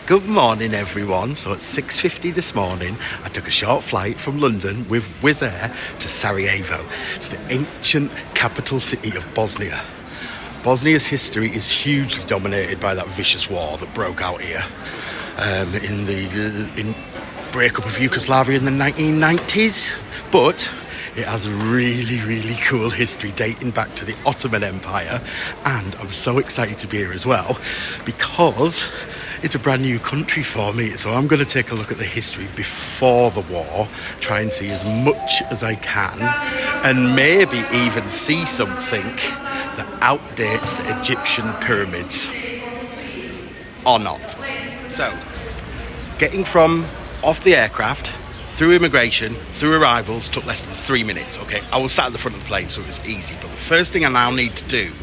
Good morning, everyone. So at 6:50 this morning, I took a short flight from London with Wizz Air to Sarajevo. It's the ancient capital city of Bosnia. Bosnia's history is hugely dominated by that vicious war that broke out here in the breakup of Yugoslavia in the 1990s. But it has a really cool history dating back to the Ottoman Empire, and I'm so excited to be here as well because it's a brand new country for me. So I'm going to take a look at the history before the war, try and see as much as I can, and maybe even see something that outdates the Egyptian pyramids or not. So, getting from off the aircraft, through immigration, through arrivals, took less than 3 minutes, okay? I was sat at the front of the plane, so it was easy. But the first thing I now need to do,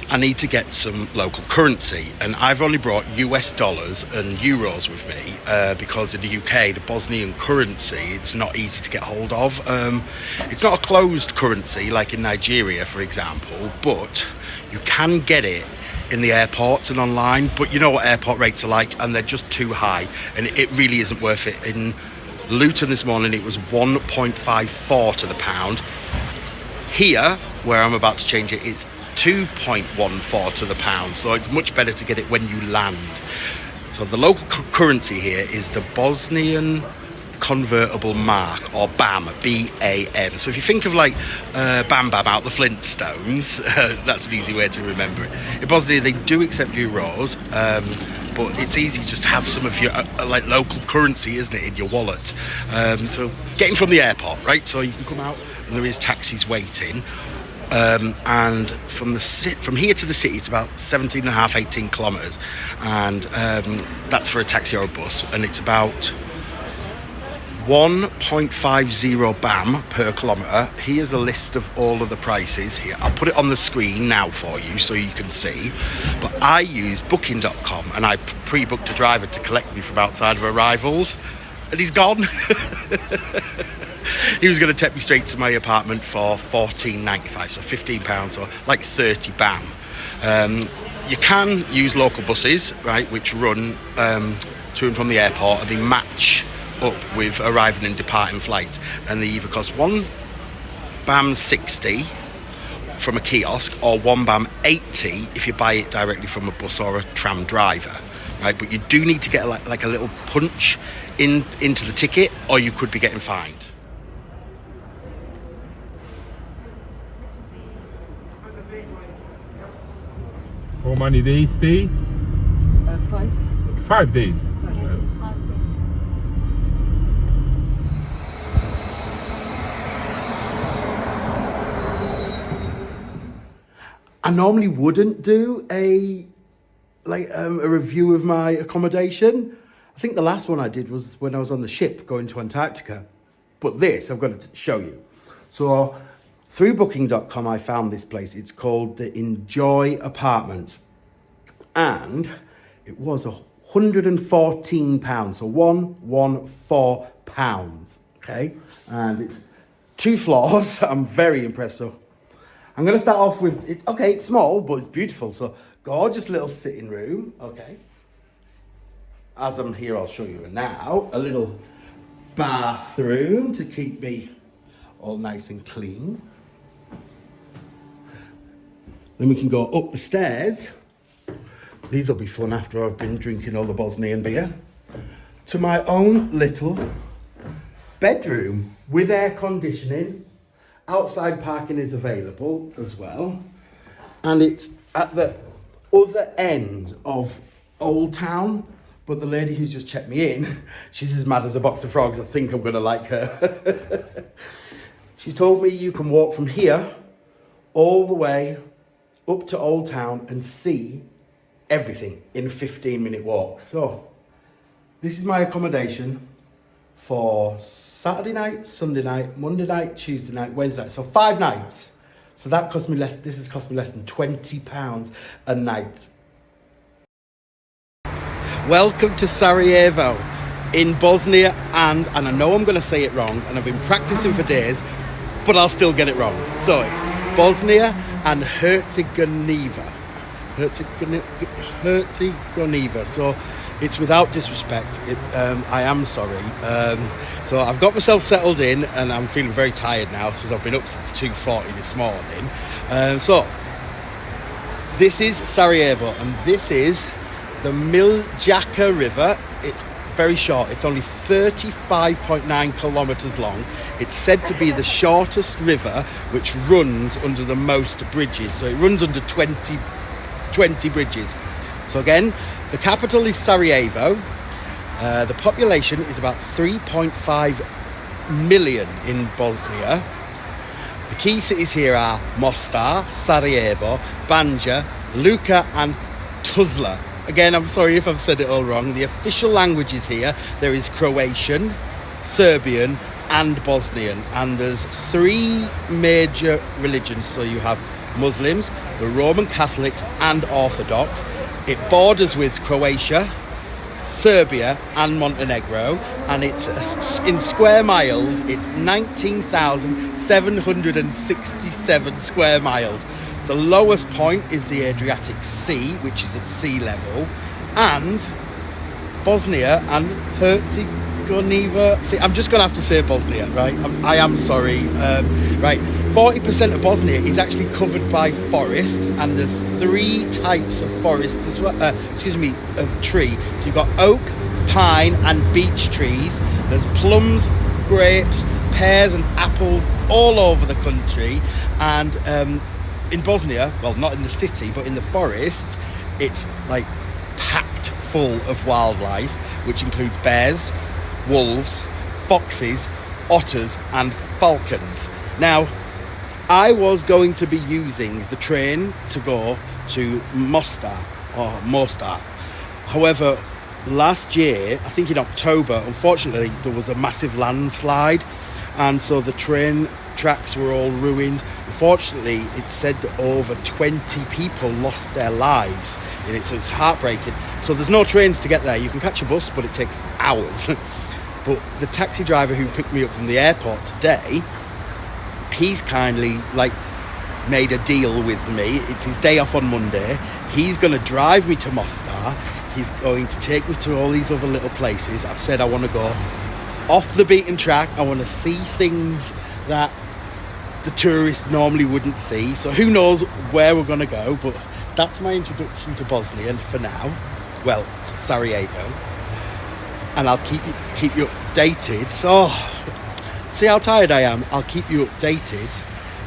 I need to get some local currency. And I've only brought US dollars and euros with me because in the UK, the Bosnian currency, it's not easy to get hold of. It's not a closed currency like in Nigeria, for example, but you can get it in the airports and online. But you know what airport rates are like, and they're just too high. And it really isn't worth it. In Luton this morning, it was 1.54 to the pound. Here, where I'm about to change it, it's 2.14 to the pound. So it's much better to get it when you land. So the local currency here is the Bosnian convertible mark, or BAM, B-A-M. So if you think of like Bam Bam out the Flintstones, that's an easy way to remember it. In Bosnia, they do accept euros, but it's easy just to have some of your like local currency, isn't it, in your wallet. So getting from the airport, right? So you can come out and there is taxis waiting. And from here to the city, it's about 17 and a half, 18 kilometres. And that's for a taxi or a bus. And it's about 1.50 BAM per kilometre. Here's a list of all of the prices here. I'll put it on the screen now for you so you can see. But I use booking.com, and I pre-booked a driver to collect me from outside of arrivals, and he's gone. He was going to take me straight to my apartment for $14.95, so £15, or like 30 BAM. You can use local buses, right, which run to and from the airport, and they match up with arriving and departing flights, and they either cost one BAM 60 from a kiosk or one BAM 80 if you buy it directly from a bus or a tram driver, right? But you do need to get like a little punch into the ticket, or you could be getting fined. How many days stay? 5. 5 days. Yes, 5 days. I normally wouldn't do a review of my accommodation. I think the last one I did was when I was on the ship going to Antarctica. But this, I've got to show you. So through booking.com, I found this place. It's called the Enjoy Apartments. And it was £114, so £114, okay? And it's 2 floors. I'm very impressed. So I'm going to start off with, it's small, but it's beautiful. So gorgeous little sitting room, okay? As I'm here, I'll show you now. A little bathroom to keep me all nice and clean. Then we can go up the stairs. These will be fun after I've been drinking all the Bosnian beer. To my own little bedroom with air conditioning. Outside parking is available as well. And it's at the other end of Old Town. But the lady who's just checked me in, she's as mad as a box of frogs. I think I'm going to like her. She's told me you can walk from here all the way up to Old Town and see everything in a 15-minute walk. So this is my accommodation for Saturday night, Sunday night, Monday night, Tuesday night, Wednesday night. So 5 nights. So that cost me less. This has cost me less than £20 a night. Welcome to Sarajevo in Bosnia, and I know I'm going to say it wrong, and I've been practicing for days, but I'll still get it wrong. So it's Bosnia and Herzegovina. So It's without disrespect. I am sorry. So I've got myself settled in, and I'm feeling very tired now because I've been up since 2:40 this morning. So this is Sarajevo, and this is the Miljacka River. It's very short. It's only 35.9 kilometers long. It's said to be the shortest river which runs under the most bridges. So it runs under 20 bridges. So again, the capital is Sarajevo. The population is about 3.5 million in Bosnia. The key cities here are Mostar, Sarajevo, Banja, Luka and Tuzla. Again, I'm sorry if I've said it all wrong. The official languages here, there is Croatian, Serbian and Bosnian. And there's 3 major religions. So you have Muslims, the Roman Catholics and Orthodox. It borders with Croatia, Serbia and Montenegro, and it's in square miles, it's 19,767 square miles. The lowest point is the Adriatic Sea, which is at sea level, and Bosnia and Herzegovina. See, I'm just going to have to say Bosnia, right? I am sorry. Right, 40% of Bosnia is actually covered by forests, and there's 3 types of forest as well. Of tree. So you've got oak, pine, and beech trees. There's plums, grapes, pears, and apples all over the country. And in Bosnia, well, not in the city, but in the forests, it's like packed full of wildlife, which includes bears, wolves, foxes, otters and falcons. Now, I was going to be using the train to go to Mostar. However, last year, I think in October, unfortunately, there was a massive landslide, and so the train tracks were all ruined. Unfortunately, it said that over 20 people lost their lives in it, so it's heartbreaking. So there's no trains to get there. You can catch a bus, but it takes hours. But the taxi driver who picked me up from the airport today, he's kindly made a deal with me. It's his day off on Monday. He's going to drive me to Mostar. He's going to take me to all these other little places. I've said I want to go off the beaten track. I want to see things that the tourists normally wouldn't see. So who knows where we're going to go, but that's my introduction to Bosnia for now. Well, to Sarajevo. And I'll keep you updated. So, see how tired I am? I'll keep you updated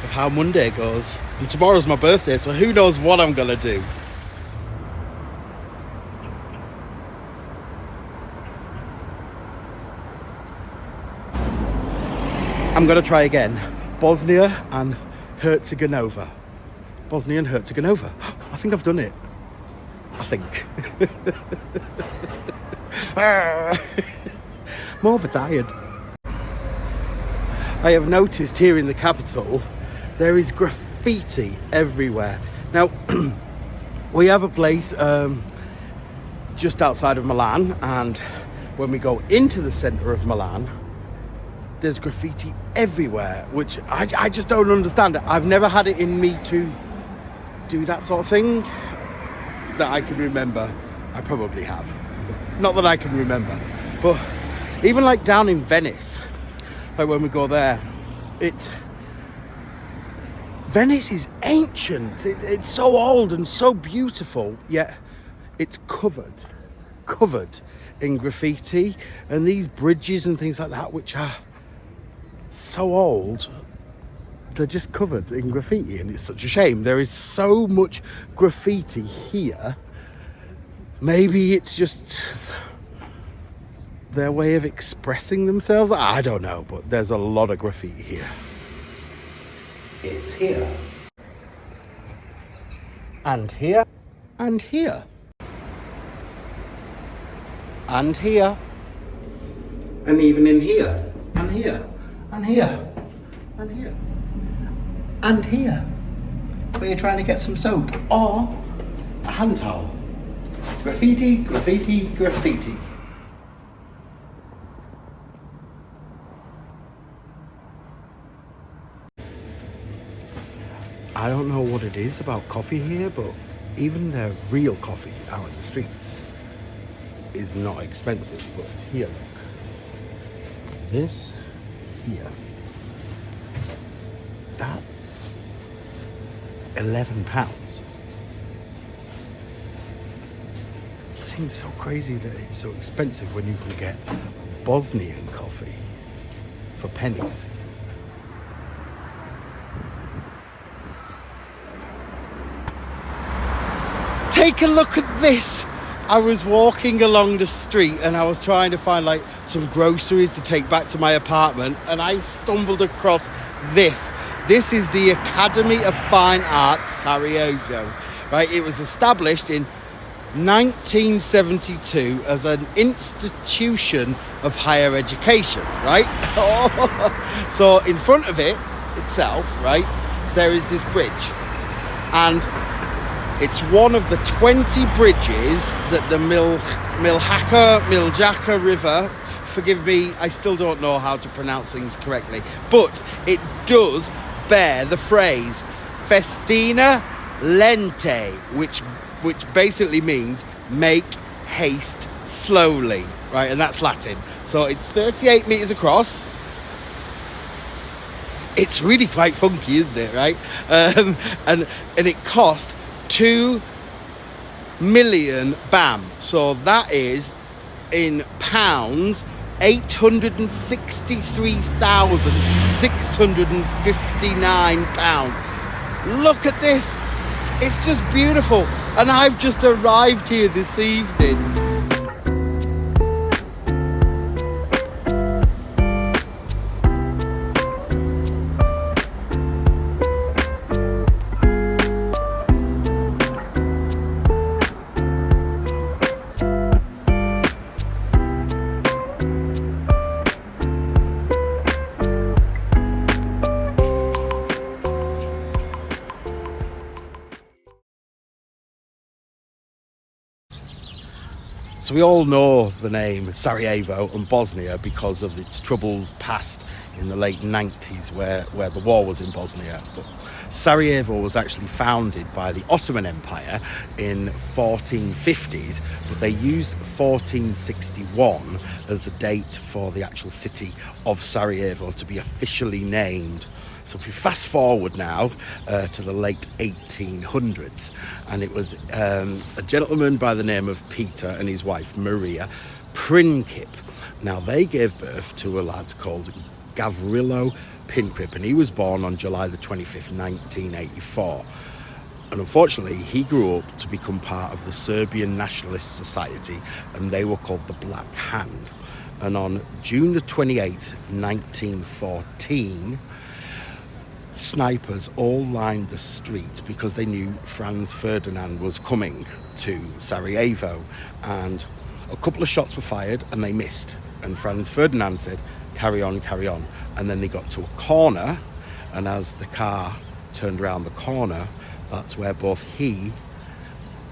of how Monday goes. And tomorrow's my birthday, so who knows what I'm going to do. I'm going to try again. Bosnia and Herzegovina. Bosnia and Herzegovina. I think I've done it. I think. More of a tired. I have noticed here in the capital there is graffiti everywhere. Now we have a place just outside of Milan, and when we go into the centre of Milan, there's graffiti everywhere, which I just don't understand. I've never had it in me to do that sort of thing that I can remember. I probably have. Not that I can remember. But even like down in Venice, like when we go there, Venice is ancient. It's so old and so beautiful, yet it's covered in graffiti, and these bridges and things like that, which are so old, they're just covered in graffiti, and it's such a shame. There is so much graffiti here. Maybe it's just their way of expressing themselves. I don't know, but there's a lot of graffiti here. It's here. And here. And here. And here. And even in here. And here. And here. And here. And here. Where you're trying to get some soap or a hand towel. Graffiti, graffiti, graffiti. I don't know what it is about coffee here, but even their real coffee out in the streets is not expensive, but here, look. This here, that's £11. Seems so crazy that it's so expensive when you can get Bosnian coffee for pennies. Take a look at this. I was walking along the street and I was trying to find like some groceries to take back to my apartment, and I stumbled across this. This is the Academy of Fine Arts Sarajevo, right? It was established in 1972 as an institution of higher education, right? So in front of it itself, right, there is this bridge, and it's one of the 20 bridges that the Miljacka River, forgive me, I still don't know how to pronounce things correctly, but it does bear the phrase Festina Lente, which basically means make haste slowly, right? And that's Latin. So it's 38 meters across. It's really quite funky, isn't it, right? And it cost 2 million BAM. So that is, in pounds, 863,659 pounds. Look at this. It's just beautiful. And I've just arrived here this evening. So we all know the name Sarajevo and Bosnia because of its troubled past in the late 90s where the war was in Bosnia. But Sarajevo was actually founded by the Ottoman Empire in 1450s, but they used 1461 as the date for the actual city of Sarajevo to be officially named. So if we fast forward now to the late 1800s, and it was a gentleman by the name of Peter and his wife Maria Princip. Now they gave birth to a lad called Gavrilo Princip, and he was born on July the 25th, 1984. And unfortunately, he grew up to become part of the Serbian Nationalist Society, and they were called the Black Hand. And on June the 28th, 1914, snipers all lined the street because they knew Franz Ferdinand was coming to Sarajevo, and a couple of shots were fired and they missed, and Franz Ferdinand said carry on, and then they got to a corner, and as the car turned around the corner, that's where both he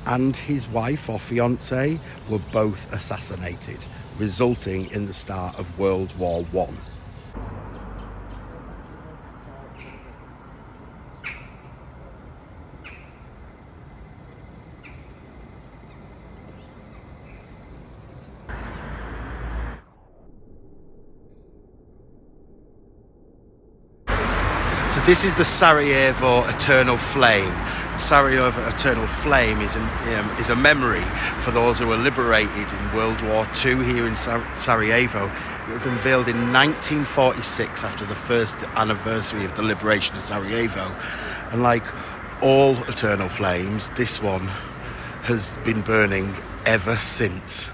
and his wife or fiancée were both assassinated, resulting in the start of World War I. So this is the Sarajevo Eternal Flame. The Sarajevo Eternal Flame is a memory for those who were liberated in World War II here in Sarajevo. It was unveiled in 1946 after the first anniversary of the liberation of Sarajevo. And like all Eternal Flames, this one has been burning ever since.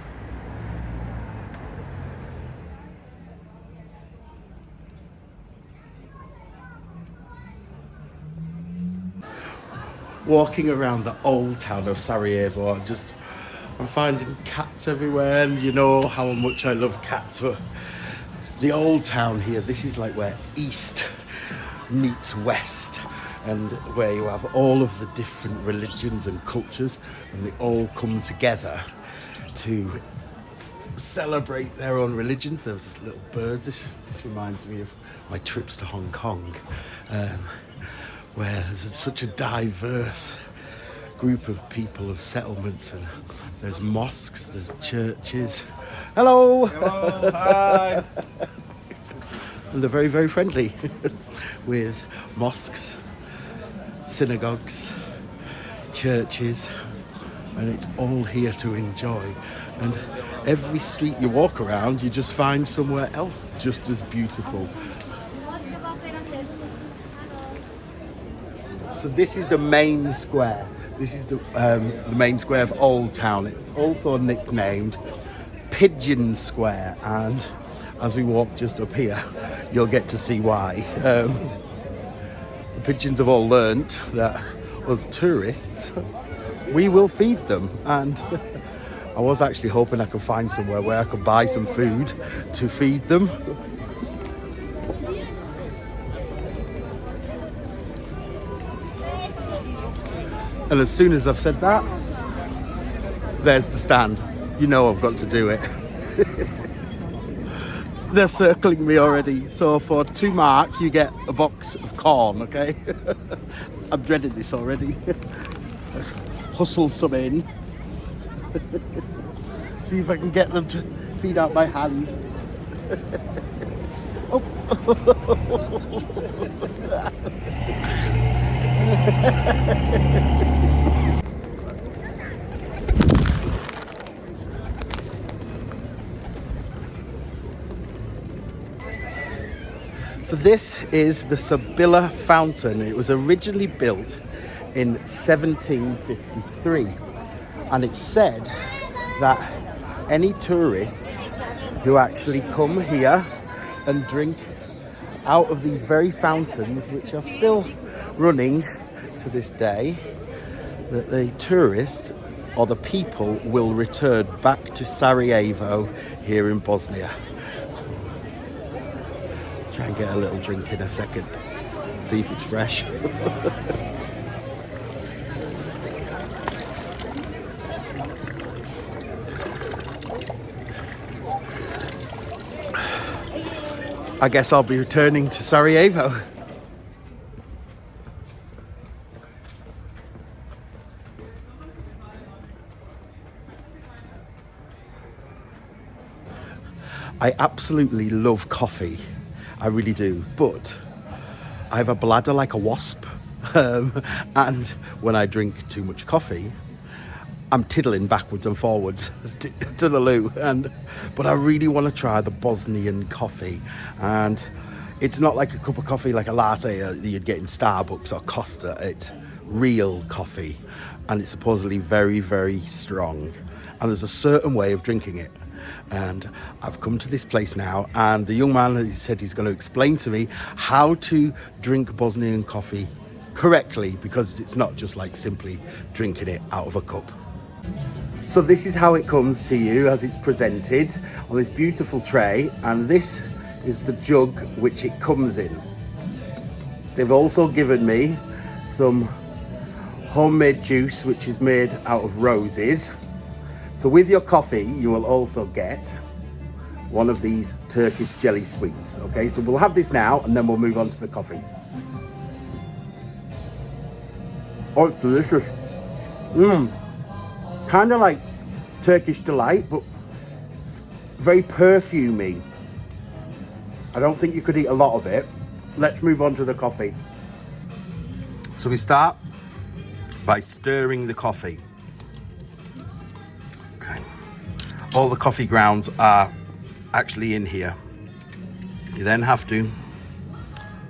Walking around the old town of Sarajevo, I'm finding cats everywhere, and you know how much I love cats. But the old town here, this is like where East meets West, and where you have all of the different religions and cultures, and they all come together to celebrate their own religions. There was just little birds. This reminds me of my trips to Hong Kong, where there's such a diverse group of people of settlements, and there's mosques, there's churches. Hello! Hello, hi. And they're very, very friendly with mosques, synagogues, churches, and it's all here to enjoy. And every street you walk around, you just find somewhere else just as beautiful. So this is the main square. This is the main square of Old Town. It's also nicknamed Pigeon Square, and as we walk just up here, you'll get to see why. The pigeons have all learnt that us tourists, we will feed them, and I was actually hoping I could find somewhere where I could buy some food to feed them. And as soon as I've said that, there's the stand. You know I've got to do it. They're circling me already. So for 2 mark, you get a box of corn, okay? I'm dreading this already. Let's hustle some in. See if I can get them to feed out my hand. Oh. So this is the Sibilla Fountain. It was originally built in 1753, and it's said that any tourists who actually come here and drink out of these very fountains, which are still running to this day, that the tourist or the people will return back to Sarajevo here in Bosnia. Try and get a little drink in a second, see if it's fresh. I guess I'll be returning to Sarajevo. I absolutely love coffee. I really do, but I have a bladder like a wasp, and when I drink too much coffee, I'm tiddling backwards and forwards to the loo. But I really want to try the Bosnian coffee, and it's not like a cup of coffee like a latte that you'd get in Starbucks or Costa. It's real coffee, and it's supposedly very, very strong, and there's a certain way of drinking it. And I've come to this place now, and the young man, he said he's going to explain to me how to drink Bosnian coffee correctly, because it's not just like simply drinking it out of a cup. So this is how it comes to you as it's presented on this beautiful tray, and this is the jug which it comes in. They've also given me some homemade juice which is made out of roses. So with your coffee, you will also get one of these Turkish jelly sweets. Okay, so we'll have this now, and then we'll move on to the coffee. Oh, it's delicious. Kind of like Turkish delight, but it's very perfumey. I don't think you could eat a lot of it. Let's move on to the coffee. So we start by stirring the coffee. All the coffee grounds are actually in here. You then have to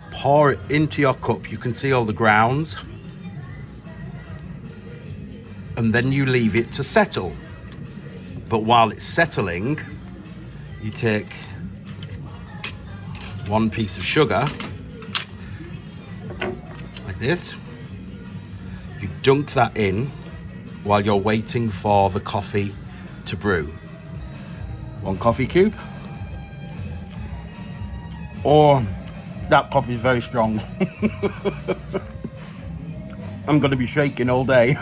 pour it into your cup. You can see all the grounds. And then you leave it to settle. But while it's settling, you take one piece of sugar, like this. You dunk that in while you're waiting for the coffee to brew. 1 coffee cube. Oh, that coffee is very strong. I'm going to be shaking all day.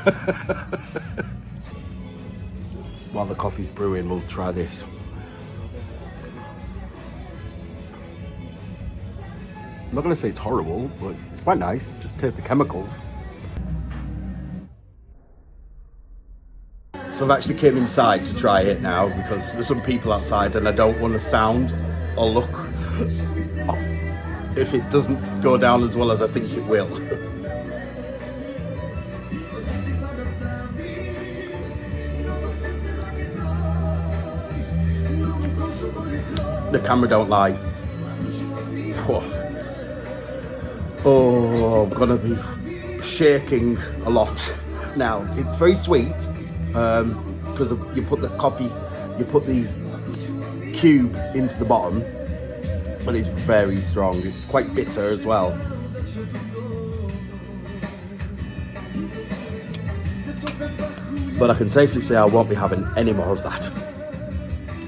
While the coffee's brewing, we'll try this. I'm not going to say it's horrible, but it's quite nice. Just tastes the chemicals. So I've actually came inside to try it now because there's some people outside and I don't want to sound or look if it doesn't go down as well as I think it will. The camera don't lie. Oh, I'm gonna be shaking a lot now. It's very sweet because you put the cube into the bottom, but it's very strong. It's quite bitter as well. But I can safely say I won't be having any more of that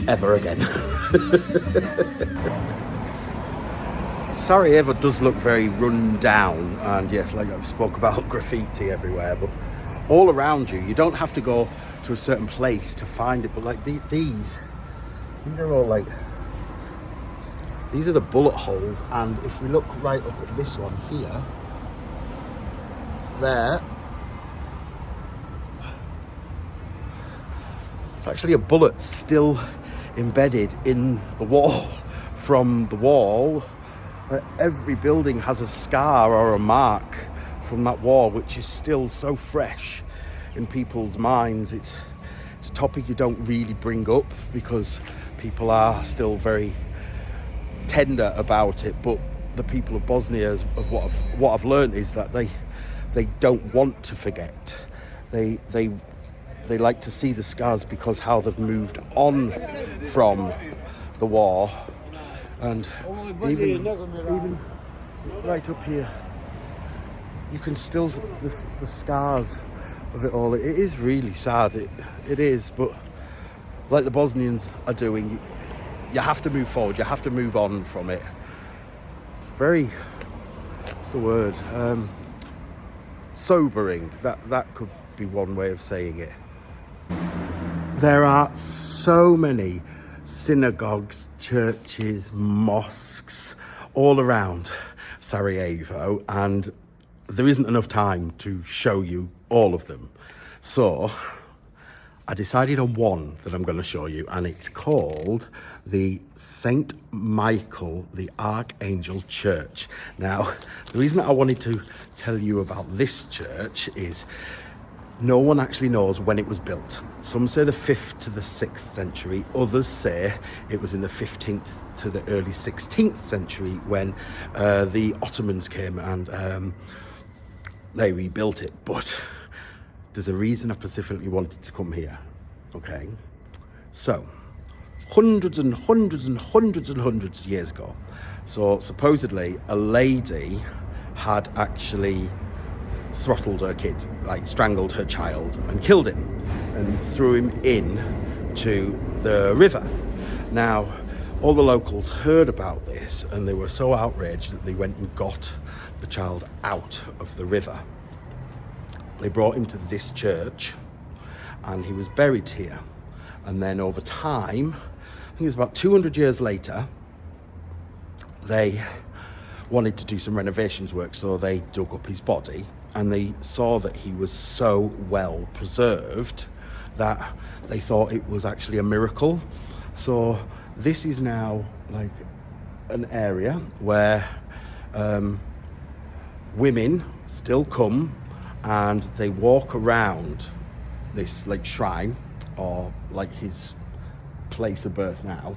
ever again. Sarajevo does look very run down, and yes, like I've spoke about, graffiti everywhere, but all around you don't have to go to a certain place to find it, but like these are all like, these are the bullet holes, and if we look right up at this one here, there, it's actually a bullet still embedded in the wall. From the wall, every building has a scar or a mark from that wall, which is still so fresh in people's minds. It's a topic you don't really bring up because people are still very tender about it, but the people of Bosnia, of what I've learned, is that they don't want to forget. They like to see the scars because how they've moved on from the war. And even right up here, you can still the scars of it all. It is really sad. It is, but like the Bosnians are doing, you have to move forward. You have to move on from it. Very, what's the word? Sobering. That could be one way of saying it. There are so many synagogues, churches, mosques all around Sarajevo, and there isn't enough time to show you all of them. So I decided on one that I'm going to show you, and it's called the Saint Michael the Archangel Church. Now, the reason that I wanted to tell you about this church is no one actually knows when it was built. Some say the 5th to the 6th century. Others say it was in the 15th to the early 16th century when the Ottomans came and they rebuilt it. But there's a reason I specifically wanted to come here. Okay, so hundreds and hundreds and hundreds and hundreds of years ago, so supposedly a lady had actually throttled her kid, like strangled her child and killed him and threw him in to the river. Now, all the locals heard about this and they were so outraged that they went and got the child out of the river. They brought him to this church and he was buried here. And then over time, I think it was about 200 years later, they wanted to do some renovations work, so they dug up his body and they saw that he was so well preserved that they thought it was actually a miracle. So this is now like an area where women still come and they walk around this like shrine, or like his place of birth now,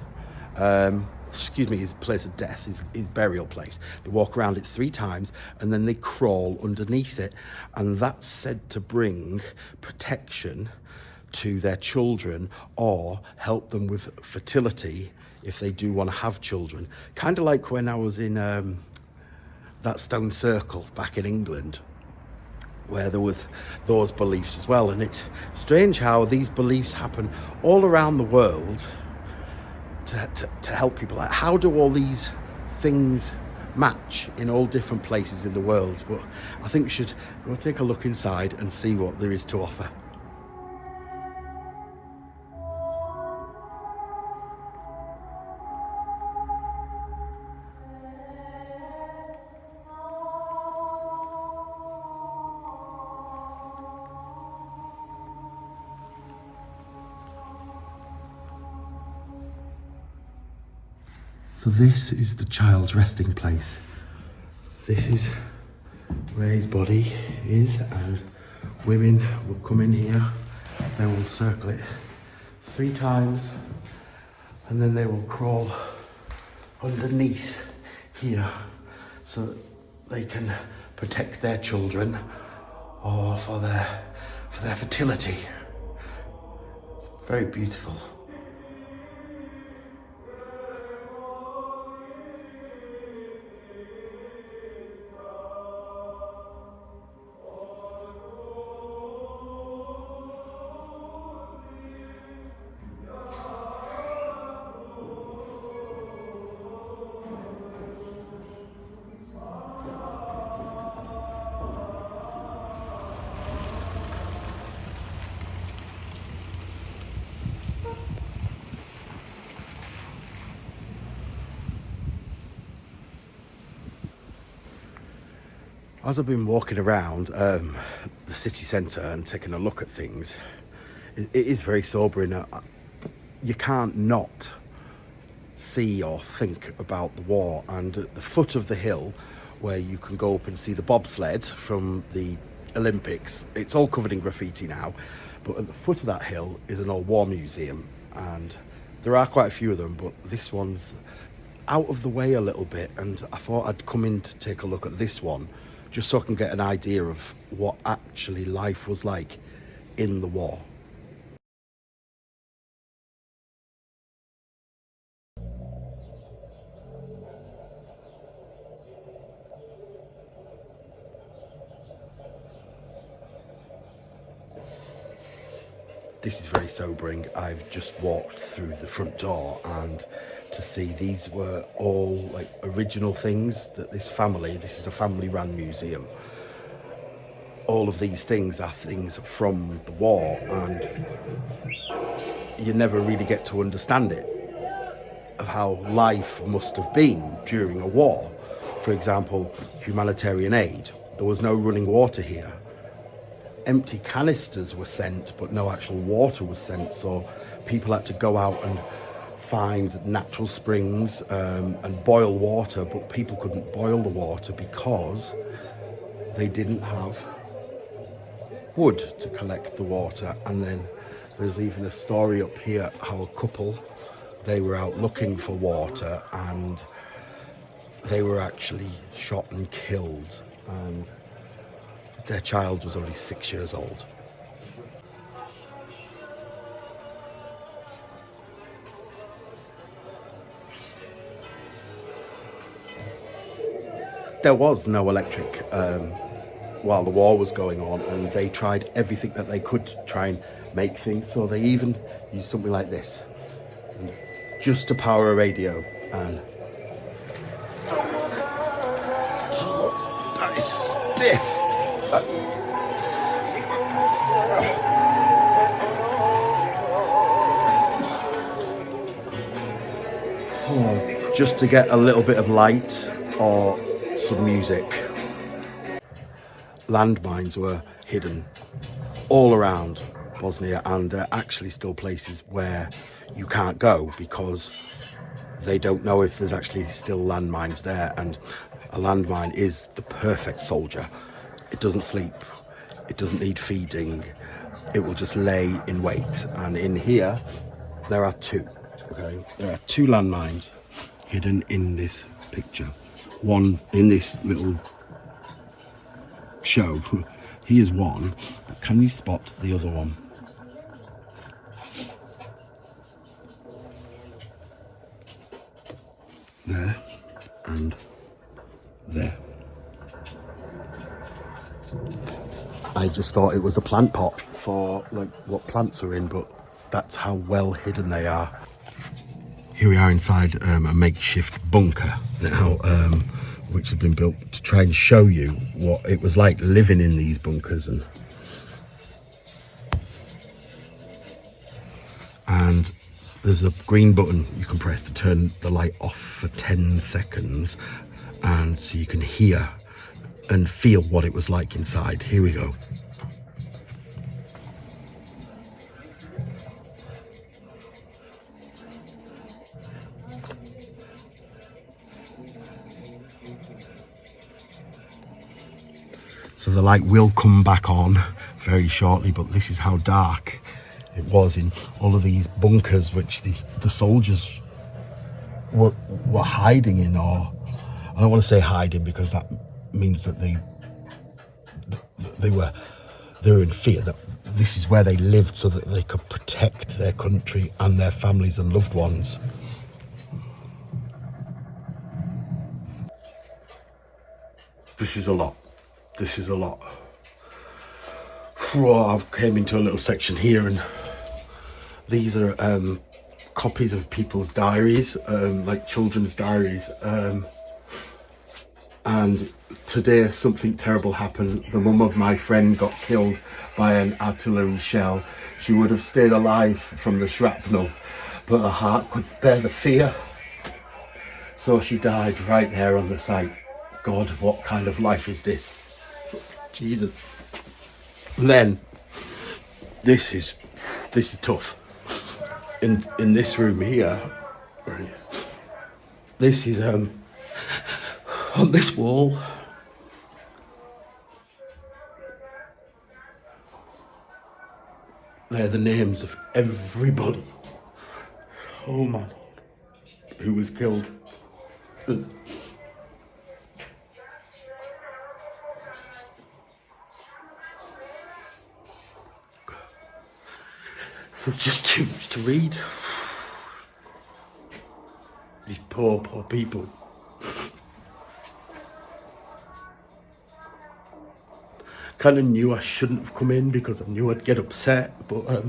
his place of death, his burial place. They walk around it 3 times and then they crawl underneath it, and that's said to bring protection to their children or help them with fertility if they do want to have children. Kind of like when I was in that stone circle back in England, where there was those beliefs as well. And it's strange how these beliefs happen all around the world to help people. Like, how do all these things match in all different places in the world? But I think we should go take a look inside and see what there is to offer. So this is the child's resting place. This is where his body is, and women will come in here, they will circle it 3 times, and then they will crawl underneath here so that they can protect their children or for their fertility. It's very beautiful. As I've been walking around the city centre and taking a look at things, it is very sobering. You can't not see or think about the war. And at the foot of the hill, where you can go up and see the bobsled from the Olympics, it's all covered in graffiti now, but at the foot of that hill is an old war museum, and there are quite a few of them, but this one's out of the way a little bit, and I thought I'd come in to take a look at this one just so I can get an idea of what actually life was like in the war. This is very sobering. I've just walked through the front door, and to see these were all like original things that this is a family run museum. All of these things are things from the war, and you never really get to understand it, of how life must have been during a war. For example, humanitarian aid. There was no running water here. Empty canisters were sent, but no actual water was sent, so people had to go out and find natural springs and boil water, but people couldn't boil the water because they didn't have wood to collect the water. And then there's even a story up here how a couple, they were out looking for water and they were actually shot and killed, and their child was only 6 years old. There was no electric while the war was going on, and they tried everything that they could to try and make things. So they even used something like this, just to power a radio. And that is stiff. Just to get a little bit of light or some music. Landmines were hidden all around Bosnia, and there are actually still places where you can't go because they don't know if there's actually still landmines there. And a landmine is the perfect soldier. It doesn't sleep, it doesn't need feeding, it will just lay in wait. And in here there are 2. Okay, there are 2 landmines hidden in this picture. One in this little show. Here's one, but can you spot the other one? There and there. I just thought it was a plant pot for like what plants are in, but that's how well hidden they are. Here we are inside a makeshift bunker now, which has been built to try and show you what it was like living in these bunkers. And there's a green button you can press to turn the light off for 10 seconds, and so you can hear and feel what it was like inside. Here we go. So the light will come back on very shortly, but this is how dark it was in all of these bunkers which the soldiers were hiding in, or I don't want to say hiding because that means that they were in fear, that this is where they lived so that they could protect their country and their families and loved ones. This is a lot. This is a lot. Well, I came into a little section here, and these are copies of people's diaries, like children's diaries. And today something terrible happened. The mum of my friend got killed by an artillery shell. She would have stayed alive from the shrapnel, but her heart could bear the fear. So she died right there on the site. God, what kind of life is this? Jesus. And then, this is tough. In this room here, this is on this wall. They're the names of everybody, oh my Lord, who was killed. It's just too much to read. These poor people. Kind of knew I shouldn't have come in because I knew I'd get upset, but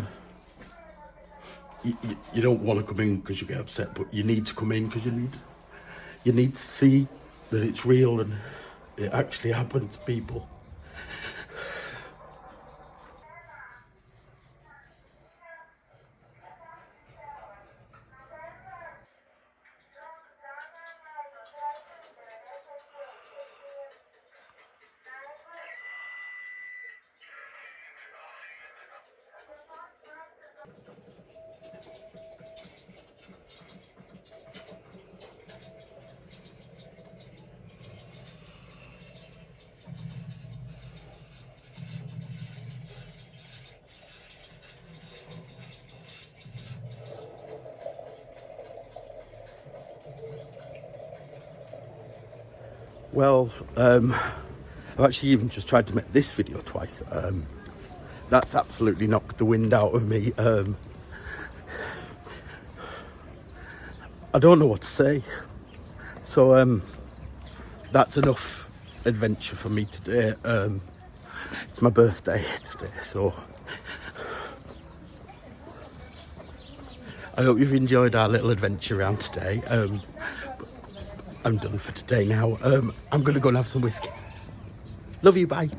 you don't want to come in because you get upset, but you need to come in because you need to see that it's real and it actually happened to people. Well, I've actually even just tried to make this video twice. That's absolutely knocked the wind out of me. I don't know what to say. So that's enough adventure for me today. It's my birthday today, so I hope you've enjoyed our little adventure around today. I'm done for today now. I'm gonna go and have some whiskey. Love you, bye.